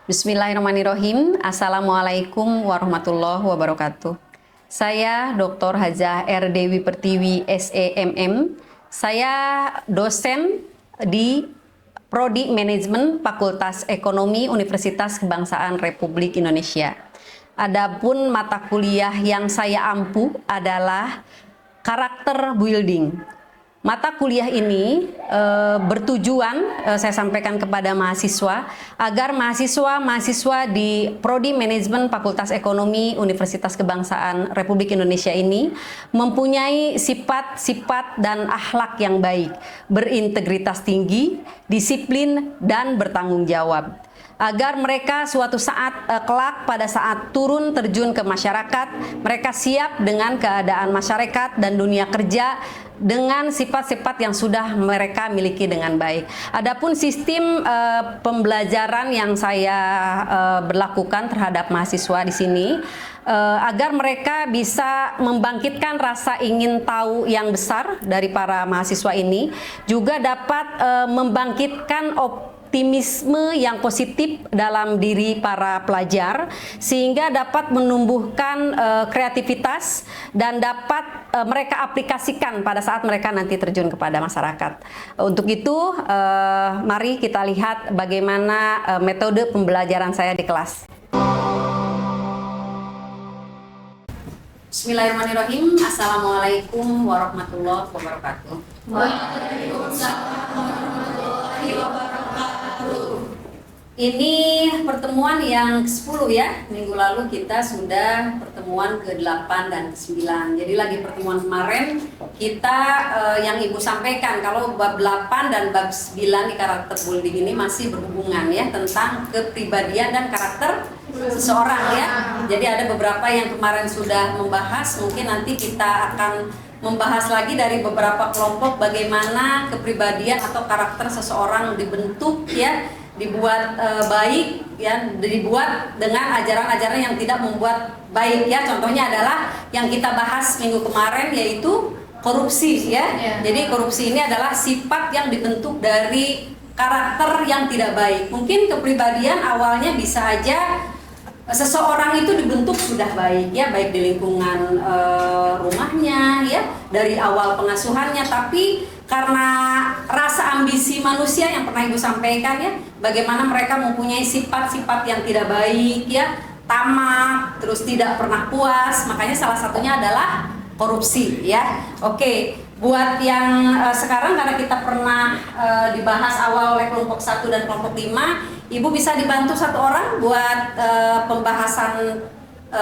Bismillahirrahmanirrahim. Assalamualaikum warahmatullahi wabarakatuh. Saya Dr. Hajah R. Dewi Pertiwi, SEMM. Saya dosen di Prodi Manajemen Fakultas Ekonomi Universitas Kebangsaan Republik Indonesia. Adapun mata kuliah yang saya ampu adalah karakter building. Mata kuliah ini bertujuan, saya sampaikan kepada mahasiswa, agar mahasiswa di Prodi Manajemen Fakultas Ekonomi Universitas Kebangsaan Republik Indonesia ini mempunyai sifat-sifat dan akhlak yang baik, berintegritas tinggi, disiplin, dan bertanggung jawab. Agar mereka suatu saat kelak pada saat turun terjun ke masyarakat, mereka siap dengan keadaan masyarakat dan dunia kerja dengan sifat-sifat yang sudah mereka miliki dengan baik. Adapun sistem pembelajaran yang saya berlakukan terhadap mahasiswa di sini, agar mereka bisa membangkitkan rasa ingin tahu yang besar dari para mahasiswa ini, juga dapat membangkitkan optimisme yang positif dalam diri para pelajar, sehingga dapat menumbuhkan kreativitas dan dapat mereka aplikasikan pada saat mereka nanti terjun kepada masyarakat. Untuk itu, mari kita lihat bagaimana metode pembelajaran saya di kelas. Bismillahirrahmanirrahim. Assalamualaikum warahmatullahi wabarakatuh. Waalaikumsalam warahmatullahi wabarakatuh. Ini pertemuan yang ke-10 ya. Minggu lalu kita sudah pertemuan ke-8 dan ke-9. Jadi lagi pertemuan kemarin kita yang Ibu sampaikan kalau bab 8 dan bab 9 di karakter building ini masih berhubungan ya, tentang kepribadian dan karakter seseorang ya. Jadi ada beberapa yang kemarin sudah membahas, mungkin nanti kita akan membahas lagi dari beberapa kelompok bagaimana kepribadian atau karakter seseorang dibentuk ya, dibuat baik ya, dibuat dengan ajaran-ajaran yang tidak membuat baik ya. Contohnya adalah yang kita bahas minggu kemarin, yaitu korupsi ya. Jadi korupsi ini adalah sifat yang dibentuk dari karakter yang tidak baik. Mungkin kepribadian awalnya bisa aja seseorang itu dibentuk sudah baik ya, baik di lingkungan rumahnya ya, dari awal pengasuhannya, tapi karena rasa ambisi manusia yang pernah Ibu sampaikan ya, bagaimana mereka mempunyai sifat-sifat yang tidak baik ya, tamak, terus tidak pernah puas, makanya salah satunya adalah korupsi ya. Oke, buat yang sekarang karena kita pernah dibahas awal oleh kelompok 1 dan kelompok 5, Ibu bisa dibantu satu orang buat pembahasan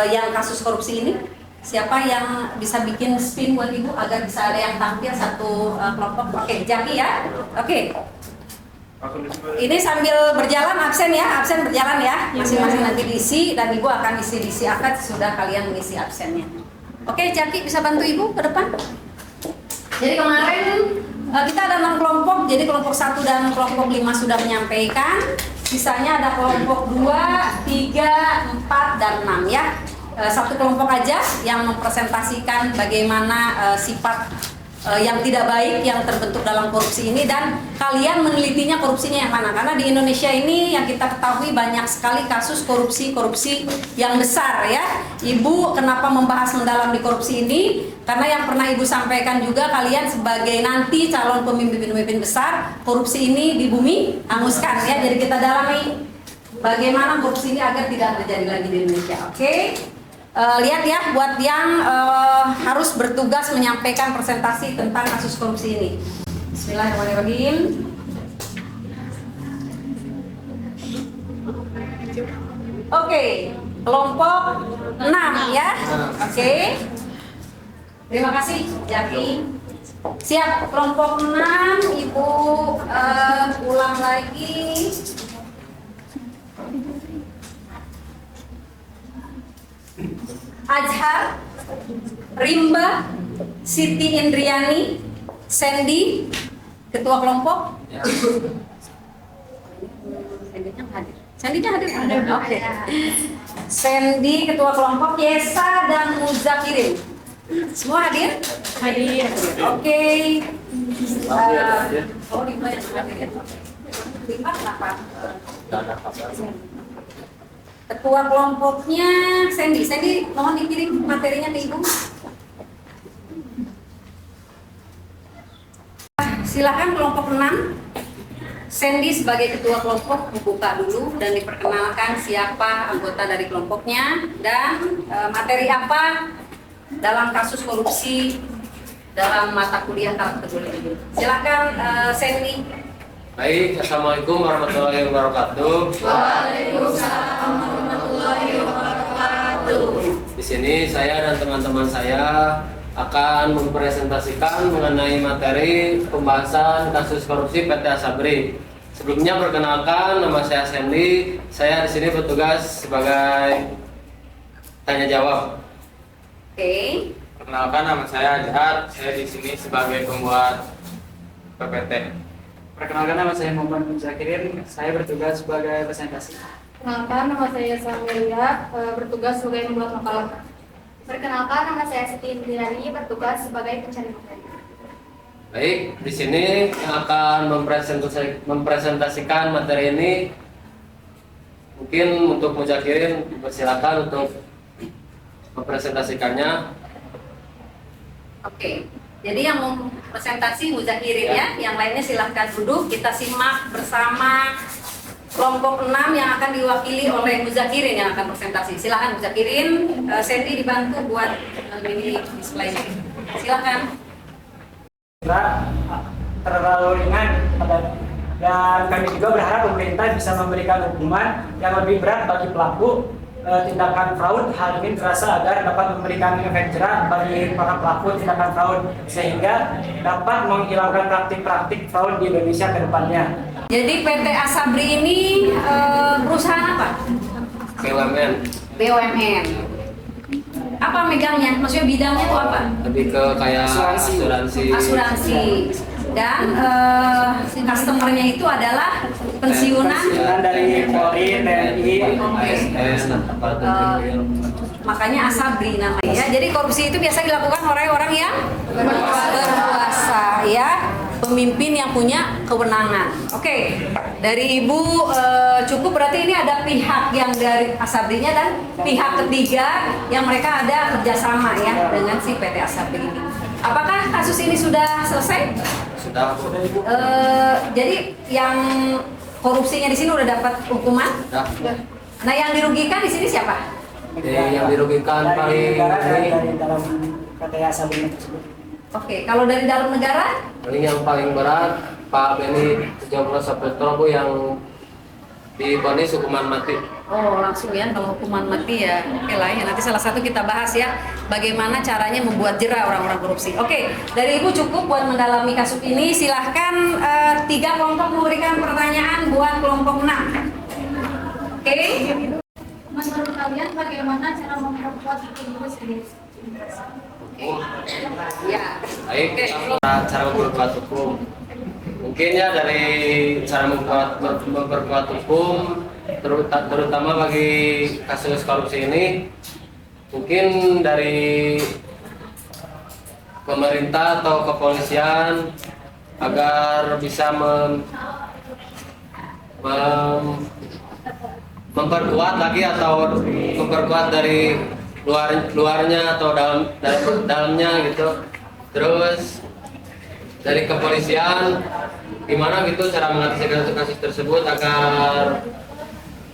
yang kasus korupsi ini. Siapa yang bisa bikin spin buat Ibu agar bisa ada yang tampil satu kelompok? Oke, Jaki ya. Oke. Ini sambil berjalan absen ya, absen berjalan ya. Masing-masing nanti diisi dan Ibu akan isi akad sudah kalian mengisi absennya. Oke, Jaki bisa bantu Ibu ke depan. Jadi kemarin kita ada 6 kelompok, jadi kelompok 1 dan kelompok 5 sudah menyampaikan. Sisanya ada kelompok 2, 3, 4, dan 6 ya. Satu kelompok aja yang mempresentasikan bagaimana sifat yang tidak baik yang terbentuk dalam korupsi ini, dan kalian menelitinya korupsinya yang mana, karena di Indonesia ini yang kita ketahui banyak sekali kasus korupsi yang besar ya. Ibu kenapa membahas mendalam di korupsi ini, karena yang pernah Ibu sampaikan juga, kalian sebagai nanti calon pemimpin besar, korupsi ini di bumi hanguskan ya. Jadi kita dalami bagaimana korupsi ini agar tidak terjadi lagi di Indonesia. Oke. Lihat ya, buat yang harus bertugas menyampaikan presentasi tentang kasus korupsi ini. Bismillahirrahmanirrahim. Oke, kelompok 6 ya. Oke. Terima kasih, Jaki. Siap, kelompok 6, Ibu ulang lagi. Azhar, Rimba, Siti Indriani, Sandy, ketua kelompok. Sandy-nya hadir. Oke. Sandy, ketua kelompok. Yesa dan Muzakirin, semua hadir? Hadir. Oke. Oh, Rimba yang hadir. Rimba kenapa? Ketua kelompoknya Sandy. Sandy, mohon dikirim materinya ke Ibu. Silakan kelompok 6. Sandy sebagai ketua kelompok membuka dulu dan diperkenalkan siapa anggota dari kelompoknya dan materi apa dalam kasus korupsi dalam mata kuliah karakter ini. Silakan Sandy. Baik, assalamualaikum warahmatullahi wabarakatuh. Waalaikumsalam warahmatullahi wabarakatuh. Di sini saya dan teman-teman saya akan mempresentasikan mengenai materi pembahasan kasus korupsi PT Asabri. Sebelumnya perkenalkan, nama saya Sandy. Saya di sini bertugas sebagai tanya jawab. Oke. Perkenalkan, nama saya Jahat. Saya di sini sebagai pembuat PPT. Perkenalkan, nama saya Muhammad Zakirin. Saya bertugas sebagai presentasi. Perkenalkan, nama saya Samelia, bertugas sebagai pembuat makalah. Perkenalkan, nama saya Siti Indirani, bertugas sebagai pencari materi. Baik, di sini yang akan mempresentasikan materi ini mungkin untuk Mujakirin, persilakan untuk mempresentasikannya. Oke. Jadi yang mau presentasi Mujakirin ya, yang lainnya silahkan duduk. Kita simak bersama kelompok 6 yang akan diwakili oleh Mujakirin yang akan presentasi. Silakan Mujakirin, Sandy dibantu buat ini display-nya. Silakan. Terlalu ringan dan kami juga berharap pemerintah bisa memberikan hukuman yang lebih berat bagi pelaku tindakan fraud. Hal ini terasa agar dapat memberikan efek jerah bagi para pelaku tindakan fraud sehingga dapat menghilangkan praktik-praktik fraud di Indonesia ke depannya. Jadi PT Asabri ini perusahaan apa? BUMN. BUMN. Apa megangnya? Maksudnya bidangnya itu apa? Lebih ke kayak asuransi. Dan customer-nya itu adalah pensiunan Dari Polri, TNI, ASN, makanya Asabri namanya. Jadi korupsi itu biasa dilakukan oleh orang yang berkuasa ya, pemimpin yang punya kewenangan. Oke, dari Ibu cukup, berarti ini ada pihak yang dari Asabrinya dan pihak ketiga yang mereka ada kerjasama ya dengan si PT Asabri ini. Apakah kasus ini sudah selesai? Sudah. Jadi yang korupsinya di sini udah dapat hukuman? Sudah. Nah, yang dirugikan di sini siapa? Yang dirugikan paling dari dalam PT Asabri tersebut. Oke, kalau dari dalam negara? yang paling berat Pak Beni 17 Saputra Bu yang divonis hukuman mati. Oh, langsung ya kalau hukuman mati ya. Oke lah ya, nanti salah satu kita bahas ya bagaimana caranya membuat jera orang-orang korupsi. Oke, dari Ibu cukup buat mendalami kasus ini. Silahkan 3 kelompok memberikan pertanyaan buat kelompok 6. Oke. Menurut kalian bagaimana cara memperkuat hukum sendiri? Ya. Baik, cara memperkuat hukum. Mungkin ya dari cara memperkuat hukum terutama bagi kasus korupsi ini, mungkin dari pemerintah atau kepolisian agar bisa memperkuat lagi atau memperkuat dari luarnya atau dalamnya gitu. Terus dari kepolisian gimana gitu cara mengatasi kasus tersebut agar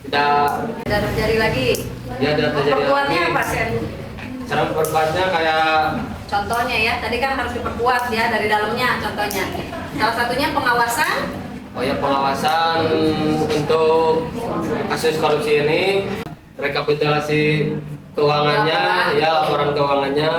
tidak terjadi lagi. Ya, tidak terjadi Perkuatnya lagi. apa, Sen? Cara memperkuatnya kayak Contohnya ya, tadi kan harus diperkuat ya dari dalamnya contohnya. Salah satunya pengawasan. pengawasan untuk kasus korupsi ini, rekapitulasi keuangannya, ya laporan keuangannya,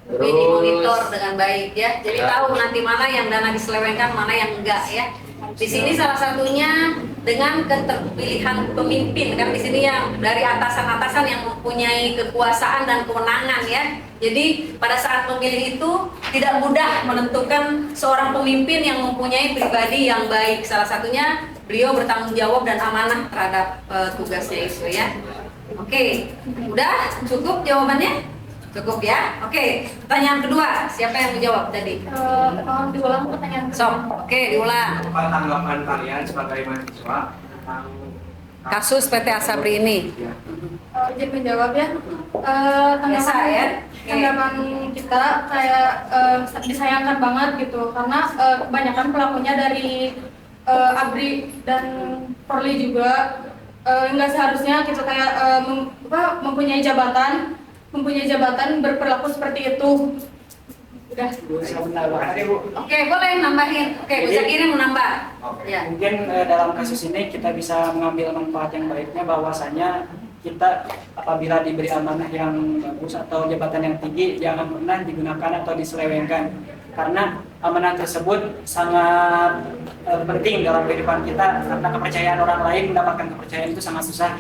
Ini dimonitor dengan baik ya. Jadi Ya. tahu nanti mana yang dana diselewengkan, mana yang enggak ya. Di sini salah satunya dengan keterpilihan pemimpin, kan di sini yang dari atasan-atasan yang mempunyai kekuasaan dan kewenangan ya. Jadi pada saat memilih itu tidak mudah menentukan seorang pemimpin yang mempunyai pribadi yang baik. Salah satunya beliau bertanggung jawab dan amanah terhadap tugasnya itu ya. Oke, udah cukup jawabannya? Cukup ya. Oke, pertanyaan kedua, siapa yang menjawab tadi? Tolong diulang pertanyaan. Sok, oke diulang. Apa tanggapan kalian sebagai mahasiswa tentang kasus PT Asabri ini? Izin menjawab ya. Biasa ya. Tanggapan kita kayak disayangkan banget gitu karena kebanyakan pelakunya dari ABRI dan Polri juga nggak seharusnya gitu kayak mempunyai jabatan berperilaku seperti itu. Udah. Bisa menambahkan ya, Bu. Oke, boleh nambahin. Oke, Bu Zakiri mau nambah. Ya. Mungkin dalam kasus ini kita bisa mengambil manfaat yang baiknya bahwasanya kita apabila diberi amanah yang bagus atau jabatan yang tinggi jangan pernah digunakan atau diselewengkan karena amanah tersebut sangat penting dalam kehidupan kita karena kepercayaan orang lain mendapatkan kepercayaan itu sangat susah.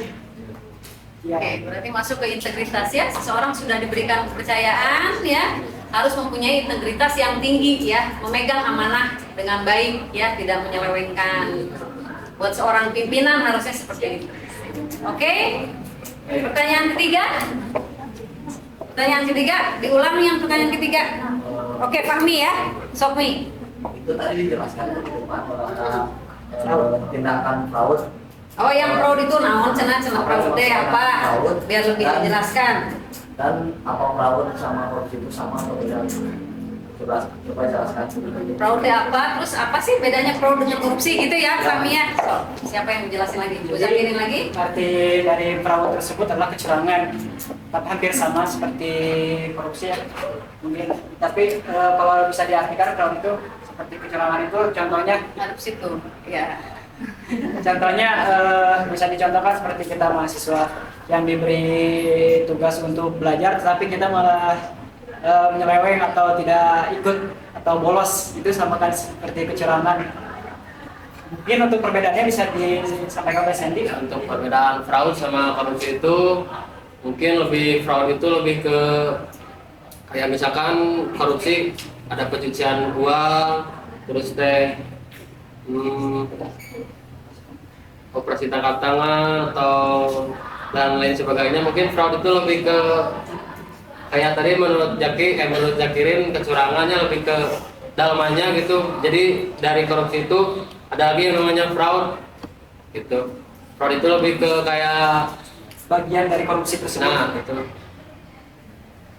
Ya. Oke, berarti masuk ke integritas ya. Seseorang sudah diberikan kepercayaan ya, harus mempunyai integritas yang tinggi ya, memegang amanah dengan baik ya, tidak menyelewengkan. Buat seorang pimpinan harusnya seperti itu. Oke? Pertanyaan ketiga? Pertanyaan ketiga, diulang yang pertanyaan ketiga. Oke, Fahmi ya, Sokmi. Itu tadi dijelaskan tindakan fraud. Oh, yang fraud itu naon cenah fraud teh apa? Biar lebih dijelaskan. Dan apa fraud sama korupsi itu sama atau tidak? Coba jelaskan. Fraud teh apa? Terus apa sih bedanya fraud dengan korupsi gitu ya, Fahmi ya? Siapa yang menjelaskan lagi? Bu Zakirin lagi? Arti dari fraud tersebut adalah kecurangan, hampir sama seperti korupsi ya. Mungkin, tapi kalau bisa diartikan fraud itu seperti kecurangan itu contohnya Hadap situ. Ya. contohnya bisa dicontohkan seperti kita mahasiswa yang diberi tugas untuk belajar tetapi kita malah menyeleweng atau tidak ikut atau bolos, itu sama kan seperti kecurangan. Mungkin untuk perbedaannya bisa disampaikan oleh Sandy. Untuk perbedaan fraud sama korupsi itu mungkin fraud itu lebih ke kayak misalkan korupsi ada pencucian uang, terus operasi tangkap tangan atau dan lain sebagainya. Mungkin fraud itu lebih ke kayak tadi menurut Zakirin kecurangannya lebih ke dalamannya gitu. Jadi dari korupsi itu ada lagi yang namanya fraud gitu. Fraud itu lebih ke kayak Bagian dari korupsi tersebut. nah gitu.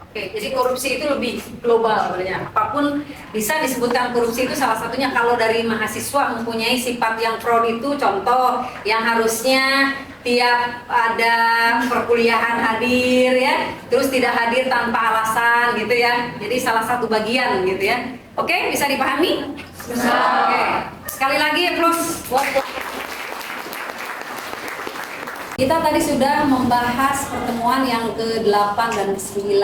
Oke, jadi korupsi itu lebih global sebenarnya. Apapun bisa disebutkan korupsi itu salah satunya. Kalau dari mahasiswa mempunyai sifat yang fraud itu contoh yang harusnya tiap ada perkuliahan hadir ya, terus tidak hadir tanpa alasan gitu ya. Jadi salah satu bagian gitu ya. Oke, bisa dipahami? Bisa. Oke. Sekali lagi Prof. Kita tadi sudah membahas pertemuan yang ke-8 dan ke-9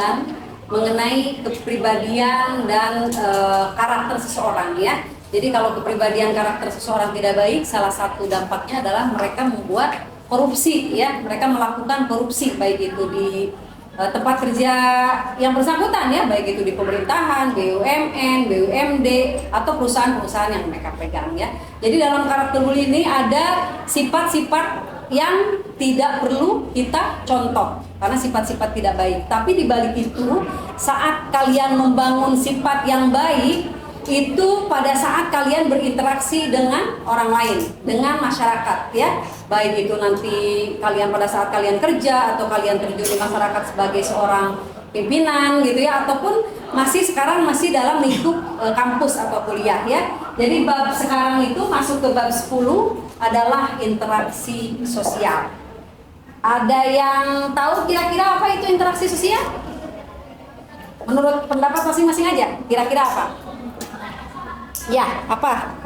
mengenai kepribadian dan karakter seseorang ya. Jadi kalau kepribadian karakter seseorang tidak baik, salah satu dampaknya adalah mereka membuat korupsi ya. Mereka melakukan korupsi baik itu di tempat kerja yang bersangkutan ya, baik itu di pemerintahan, BUMN, BUMD atau perusahaan-perusahaan yang mereka pegang ya. Jadi dalam karakter bully ini ada sifat-sifat yang tidak perlu kita contoh karena sifat-sifat tidak baik. Tapi di balik itu, saat kalian membangun sifat yang baik, itu pada saat kalian berinteraksi dengan orang lain, dengan masyarakat ya. Baik itu nanti kalian pada saat kalian kerja atau kalian terjun di masyarakat sebagai seorang pimpinan gitu ya, ataupun sekarang masih dalam lingkup kampus atau kuliah ya. Jadi bab sekarang itu masuk ke bab 10 adalah interaksi sosial. Ada yang tahu kira-kira apa itu interaksi sosial? Menurut pendapat masing-masing aja, kira-kira apa? Ya, apa?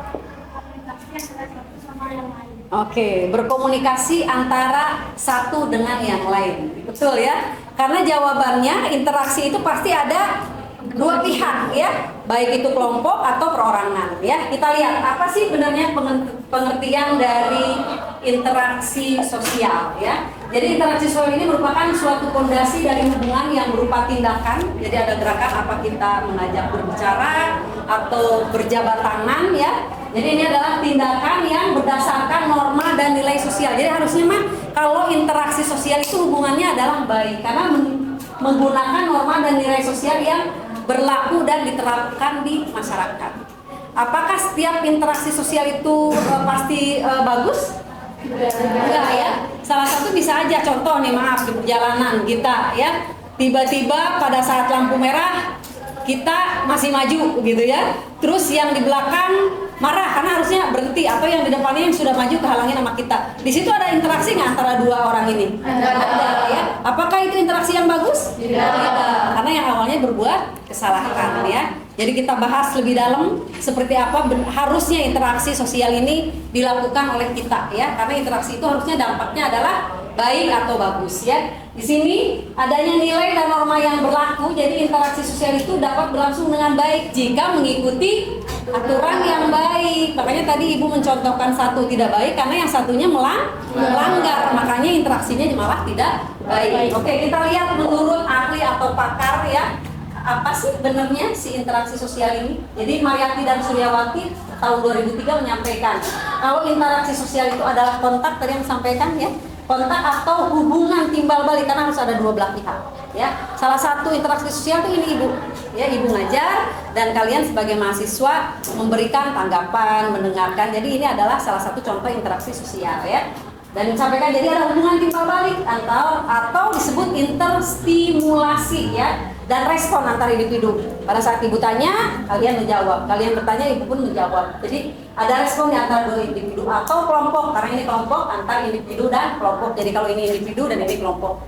Oke, berkomunikasi antara satu dengan yang lain. Betul ya? Karena jawabannya interaksi itu pasti ada dua pihak ya, baik itu kelompok atau perorangan ya. Kita lihat apa sih sebenarnya pengertian dari interaksi sosial ya. Jadi interaksi sosial ini merupakan suatu fondasi dari hubungan yang berupa tindakan. Jadi ada gerakan apa kita mengajak berbicara atau berjabat tangan ya. Jadi ini adalah tindakan yang berdasarkan norma dan nilai sosial. Jadi harusnya kalau interaksi sosial itu hubungannya adalah baik karena menggunakan norma dan nilai sosial yang berlaku dan diterapkan di masyarakat. Apakah setiap interaksi sosial itu pasti bagus? Enggak ya. Salah satu bisa aja contoh nih, maaf, di perjalanan kita ya, tiba-tiba pada saat lampu merah kita masih maju gitu ya. Terus yang di belakang marah karena harusnya berhenti, atau yang di depannya yang sudah maju kehalangin sama kita. Di situ ada interaksi nggak antara dua orang ini? Ada ya. Apakah itu interaksi yang bagus? Tidak. Karena yang awalnya berbuat kesalahan ya. Jadi kita bahas lebih dalam seperti apa harusnya interaksi sosial ini dilakukan oleh kita ya. Karena interaksi itu harusnya dampaknya adalah baik atau bagus ya. Di sini adanya nilai dan norma yang berlaku, jadi interaksi sosial itu dapat berlangsung dengan baik jika mengikuti aturan yang baik. Makanya tadi Ibu mencontohkan satu tidak baik karena yang satunya melanggar, makanya interaksinya malah tidak baik. Oke, kita lihat menurut ahli atau pakar ya, apa sih benarnya si interaksi sosial ini? Jadi Mariati dan Suryawati tahun 2003 menyampaikan kalau interaksi sosial itu adalah kontak, tadi yang disampaikan ya, kontak atau hubungan timbal balik, karena harus ada dua belah pihak ya. Salah satu interaksi sosial itu ini Ibu ya, Ibu ngajar dan kalian sebagai mahasiswa memberikan tanggapan, mendengarkan. Jadi ini adalah salah satu contoh interaksi sosial ya. Dan disampaikan jadi ada hubungan timbal balik atau disebut interstimulasi ya, dan respon antar individu. Pada saat Ibu tanya, kalian menjawab. Kalian bertanya, Ibu pun menjawab. Jadi ada respon di antara dua individu atau kelompok, karena ini kelompok antar individu dan kelompok. Jadi kalau ini individu dan ini kelompok.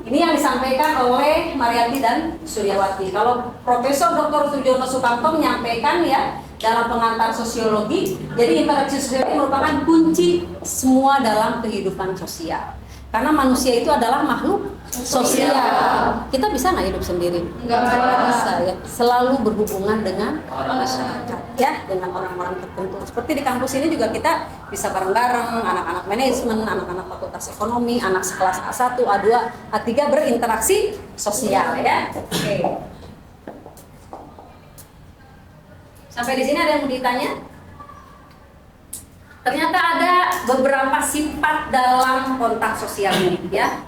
Ini yang disampaikan oleh Mariati dan Suryawati. Kalau Profesor Dr. Sujono Sukamto menyampaikan ya dalam pengantar sosiologi, jadi interaksi sosial ini merupakan kunci semua dalam kehidupan sosial. Karena manusia itu adalah makhluk sosial. Kita bisa nggak hidup sendiri? Enggak bisa ya. Selalu berhubungan dengan masyarakat ya, dengan orang-orang tertentu. Seperti di kampus ini juga kita bisa bareng-bareng, anak-anak manajemen, anak-anak fakultas ekonomi, anak sekelas A1, A2, A3 berinteraksi sosial ya. Oke. Sampai di sini ada yang mau ditanya? Ternyata ada beberapa sifat dalam kontak sosial ini ya.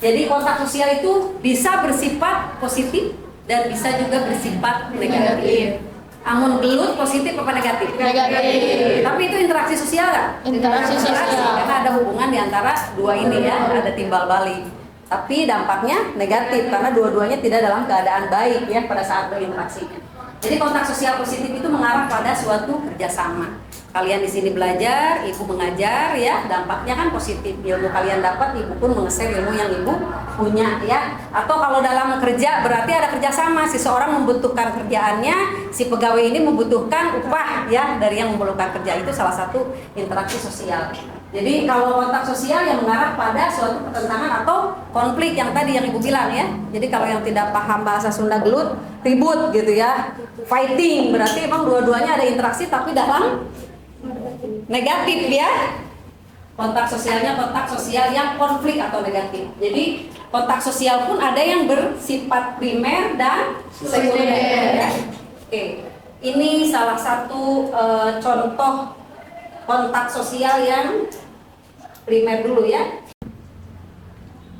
Jadi kontak sosial itu bisa bersifat positif dan bisa juga bersifat negatif. Amun gelut positif apa negatif? Negatif. Tapi itu interaksi sosial kan? Interaksi sosial. Karena ada hubungan di antara dua ini ya, ada timbal balik. Tapi dampaknya negatif karena dua-duanya tidak dalam keadaan baik ya pada saat berinteraksinya. Jadi kontak sosial positif itu mengarah pada suatu kerjasama. Kalian di sini belajar, Ibu mengajar ya, dampaknya kan positif. Ilmu kalian dapat, Ibu pun meng-share ilmu yang Ibu punya ya. Atau kalau dalam kerja berarti ada kerjasama, si seorang membutuhkan kerjaannya, si pegawai ini membutuhkan upah ya dari yang memerlukan kerja. Itu salah satu interaksi sosial. Jadi kalau kontak sosial yang mengarah pada suatu pertentangan atau konflik yang tadi yang Ibu bilang ya. Jadi kalau yang tidak paham bahasa Sunda gelut, ribut gitu ya, fighting, berarti emang dua-duanya ada interaksi tapi dalam negatif ya. Kontak sosialnya kontak sosial yang konflik atau negatif. Jadi kontak sosial pun ada yang bersifat primer dan sekunder ya. Oke. Ini salah satu contoh kontak sosial yang primer dulu ya.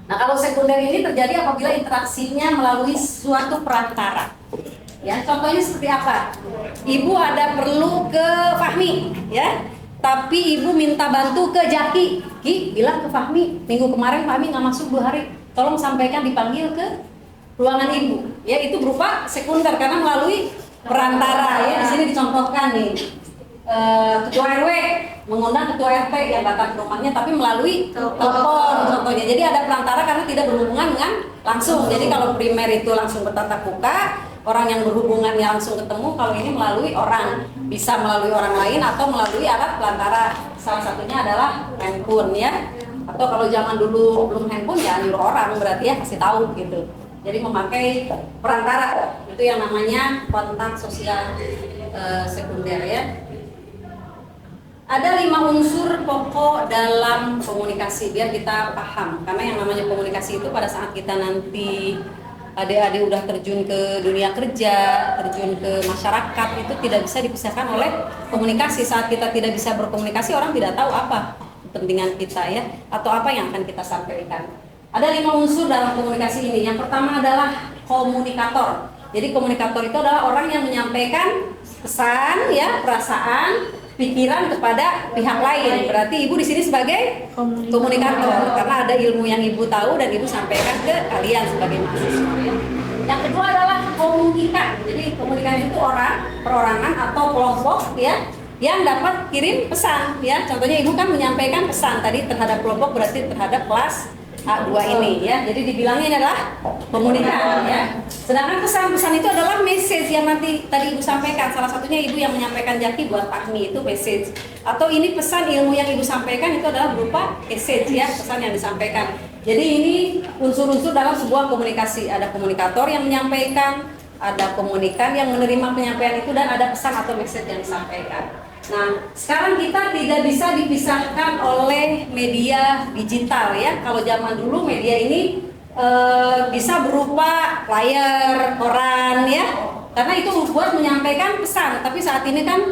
Nah, kalau sekunder ini terjadi apabila interaksinya melalui suatu perantara. Ya, contohnya seperti apa? Ibu ada perlu ke Fahmi, ya. Tapi Ibu minta bantu ke Jaki. Ki, bilang ke Fahmi, minggu kemarin Fahmi nggak masuk 2 hari. Tolong sampaikan dipanggil ke ruangan Ibu. Ya, itu berupa sekunder karena melalui perantara ya. Di sini dicontohkan nih. Ketua RW mengundang ketua RT yang datang ke rumahnya tapi melalui telepon contohnya. Jadi ada perantara karena tidak berhubungan dengan langsung. Jadi kalau primer itu langsung bertatap muka, orang yang berhubungannya langsung ketemu. Kalau ini melalui orang, bisa melalui orang lain atau melalui alat pelantara. Salah satunya adalah handphone ya. Atau kalau zaman dulu belum handphone ya nyuruh orang, berarti ya kasih tahu gitu. Jadi memakai perantara itu yang namanya kontak sosial sekunder ya. Ada 5 unsur pokok dalam komunikasi biar kita paham, karena yang namanya komunikasi itu pada saat kita nanti adik-adik udah terjun ke dunia kerja, terjun ke masyarakat, itu tidak bisa dipisahkan oleh komunikasi. Saat kita tidak bisa berkomunikasi, orang tidak tahu apa kepentingan kita ya, atau apa yang akan kita sampaikan. Ada 5 unsur dalam komunikasi ini. Yang pertama adalah komunikator. Jadi komunikator itu adalah orang yang menyampaikan pesan ya, perasaan pikiran kepada pihak lain. Berarti ibu di sini sebagai komunikator karena ada ilmu yang ibu tahu dan ibu sampaikan ke kalian sebagai mahasiswa. Ya. Yang kedua adalah komunikan. Jadi komunikan itu orang, perorangan atau kelompok ya yang dapat kirim pesan ya. Contohnya ibu kan menyampaikan pesan tadi terhadap kelompok berarti terhadap kelas A2 ini ya. Jadi dibilangnya adalah komunikan ya. Sedangkan pesan-pesan itu adalah message yang nanti tadi ibu sampaikan. Salah satunya ibu yang menyampaikan Jaki buat Fahmi itu message. Atau ini pesan ilmu yang ibu sampaikan itu adalah berupa message ya, pesan yang disampaikan. Jadi ini unsur-unsur dalam sebuah komunikasi. Ada komunikator yang menyampaikan, ada komunikan yang menerima penyampaian itu, dan ada pesan atau message yang disampaikan. Nah, sekarang kita tidak bisa dipisahkan oleh media digital ya. Kalau zaman dulu media ini bisa berupa flyer, koran ya. Karena itu buat menyampaikan pesan. Tapi saat ini kan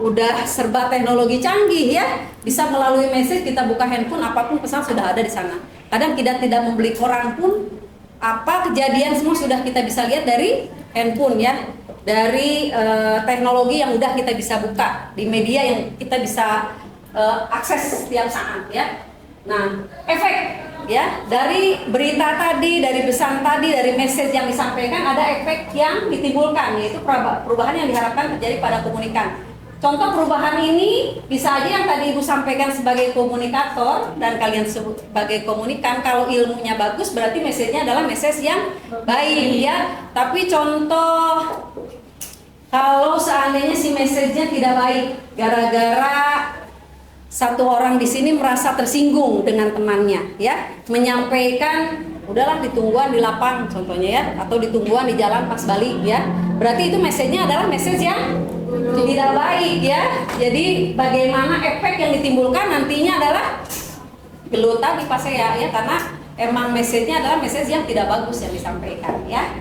udah serba teknologi canggih ya. Bisa melalui message kita buka handphone, apapun pesan sudah ada di sana. Kadang kita tidak membeli koran pun apa kejadian semua sudah kita bisa lihat dari handphone ya. Dari teknologi yang udah kita bisa buka di media yang kita bisa akses setiap saat ya. Nah, efek ya dari berita tadi, dari pesan tadi, dari message yang disampaikan ada efek yang ditimbulkan, yaitu perubahan yang diharapkan terjadi pada komunikan. Contoh perubahan ini bisa aja yang tadi ibu sampaikan sebagai komunikator dan kalian sebut sebagai komunikan. Kalau ilmunya bagus berarti message-nya adalah message yang baik ya. Tapi contoh kalau seandainya si message-nya tidak baik, gara-gara satu orang di sini merasa tersinggung dengan temannya, ya, menyampaikan, udahlah ditungguan di lapang, contohnya ya, atau ditungguan di jalan pas balik, ya, berarti itu message-nya adalah message yang tidak baik, ya. Jadi bagaimana efek yang ditimbulkan nantinya adalah gelutan di pasea, ya, karena emang message-nya adalah message yang tidak bagus yang disampaikan, ya.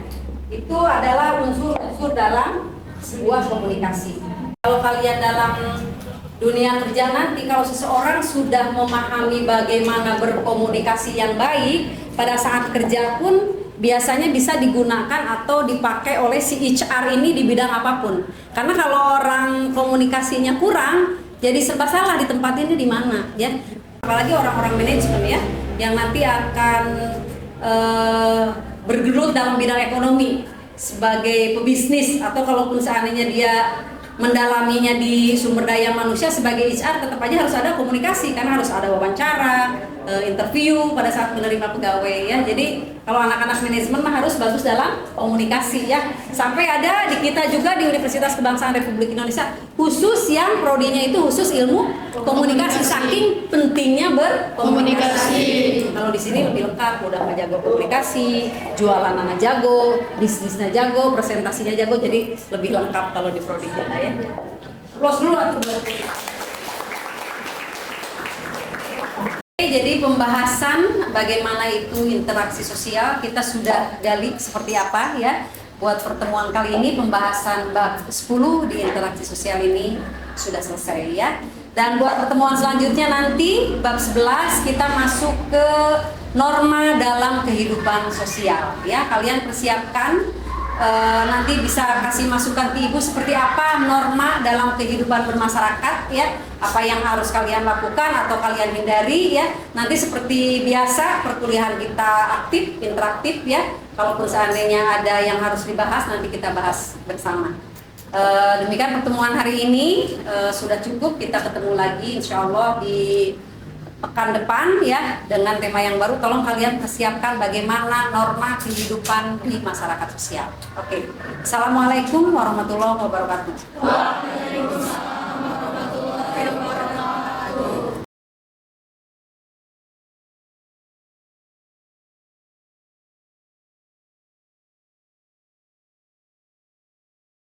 Itu adalah unsur-unsur dalam sebuah komunikasi. Kalau kalian dalam dunia kerja nanti, kalau seseorang sudah memahami bagaimana berkomunikasi yang baik, pada saat kerja pun biasanya bisa digunakan atau dipakai oleh si HR ini di bidang apapun. Karena kalau orang komunikasinya kurang, jadi serba salah ditempatinnya di mana, ya. Apalagi orang-orang manajemen ya, yang nanti akan bergelut dalam bidang ekonomi sebagai pebisnis, atau kalaupun seandainya dia mendalaminya di sumber daya manusia sebagai HR, tetap aja harus ada komunikasi karena harus ada wawancara, interview pada saat menerima pegawai, ya. Jadi kalau anak-anak manajemen mah harus bagus dalam komunikasi, ya. Sampai ada di kita juga di Universitas Kebangsaan Republik Indonesia khusus yang prodinya itu khusus ilmu komunikasi, saking pentingnya berkomunikasi. Kalau di sini lebih lengkap, udah jago komunikasi, jualan anak jago, bisnisnya jago, presentasinya jago, jadi lebih lengkap kalau di prodinya, ya. Close dulu atau jadi pembahasan bagaimana itu interaksi sosial kita sudah gali seperti apa, ya. Buat pertemuan kali ini pembahasan bab 10 di interaksi sosial ini sudah selesai, ya. Dan buat pertemuan selanjutnya nanti bab 11 kita masuk ke norma dalam kehidupan sosial, ya. Kalian persiapkan nanti bisa kasih masukan ke ibu seperti apa norma dalam kehidupan bermasyarakat, ya, apa yang harus kalian lakukan atau kalian hindari, ya. Nanti seperti biasa perkuliahan kita aktif, interaktif, ya. Kalaupun seandainya ada yang harus dibahas nanti kita bahas bersama. Demikian pertemuan hari ini, sudah cukup, kita ketemu lagi insya Allah di pekan depan, ya, dengan tema yang baru. Tolong kalian persiapkan bagaimana norma kehidupan di masyarakat sosial. Oke. Assalamualaikum warahmatullahi wabarakatuh.